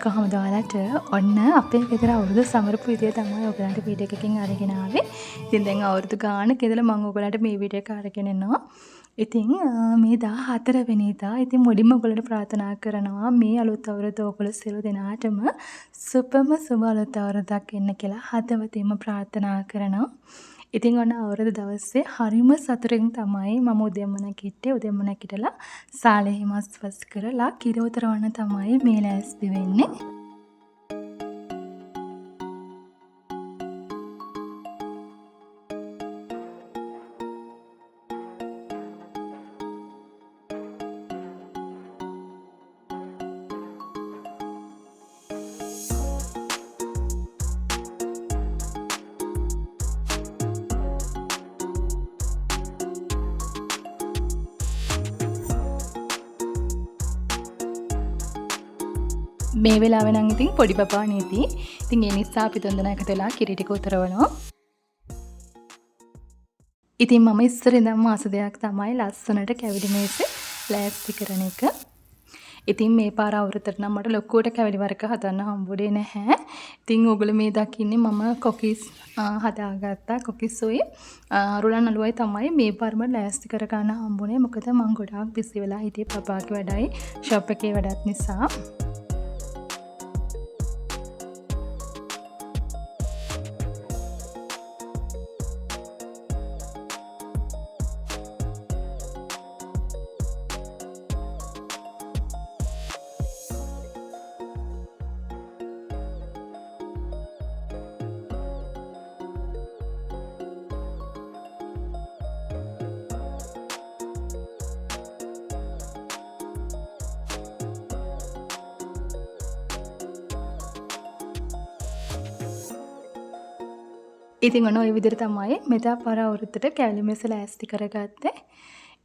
කොහොමද ඔයාලට ඔන්න අපේ ගෙදර අවුරුදු සමරපු විදිය තමයි ඔයගලන්ට වීඩියෝ එකකින් අරගෙන ආවේ. ඉතින් දැන් අවුරුදු ගානක ඉඳලා මම ඔයගලන්ට මේ වීඩියෝ එක අරගෙන එනවා. ඉතින් මේ 14 වෙනිදා ඉතින් මුලින්ම ඔයගලන්ට ප්‍රාර්ථනා කරනවා මේ අලුත් අවුරුද්ද ඔයගොල්ලෝ සියලු දෙනාටම සුබම සුබ අලුත් අවුරුද්දක් එන්න කියලා හදවතින්ම ප්‍රාර්ථනා කරනවා. ඉතින් ඔන්න අවුරුදු දවසේ හරිම සතුටින් තමයි මම උදේම නැගිට්ටේ. උදේම නැගිටලා සාලේ හිමස්වස් කරලා කිරෝතරවන්න තමයි මේ ලෑස්ති වෙන්නේ. මේ වෙලාවේ නම් ඉතින් පොඩි බබා නේති. ඉතින් ඒ නිසා අපි තුන්දෙනා එකතු වෙලා කිරි ටික උතරවනවා. ඉතින් මම ඉස්සර ඉඳන්ම ආස දෙයක් තමයි ලස්සනට කැවිලි මේසේ ලෑස්ති කරන එක. ඉතින් මේ පාර අවුරුද්දට නම් මට ලොකුවට කැවිලි වර්ග හදන්න හම්බුනේ නැහැ. ඉතින් ඔයගොල්ලෝ මේ දකින්නේ මම කොකිස් හදාගත්තා. කොකිස්ුයි රුලන් අලුවයි තමයි මේ පාරම ලෑස්ති කර ගන්න හම්බුනේ. මොකද මම ගොඩාක් බිසි වෙලා හිටියේ පපාගේ වැඩයි ෂොප් එකේ වැඩත් නිසා. ඉතින් ඔන්න ඔය විදිහට තමයි මෙදා පාර අවුරුද්දට කැවිලි මේස ලෑස්ති කරගත්තේ.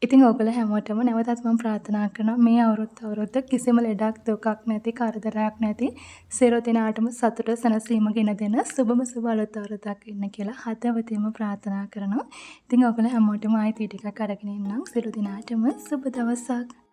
ඉතින් ඔයගොල්ලෝ හැමෝටම නැවතත් මම ප්‍රාර්ථනා කරනවා මේ අවුරුද්ද කිසිම ලෙඩක් දුකක් නැති කරදරයක් නැති සියලු දෙනාටම සතුට සැනසීම ගෙන දෙන සුබම සුබ අලුත් අවුරුද්දක් වෙන්න කියලා හදවතින්ම ප්‍රාර්ථනා කරනවා. ඉතින් ඔයගොල්ලෝ හැමෝටම ආයෙත් ටිකක් අරගෙන ඉන්නම්. සියලු දෙනාටම සුබ දවසක්.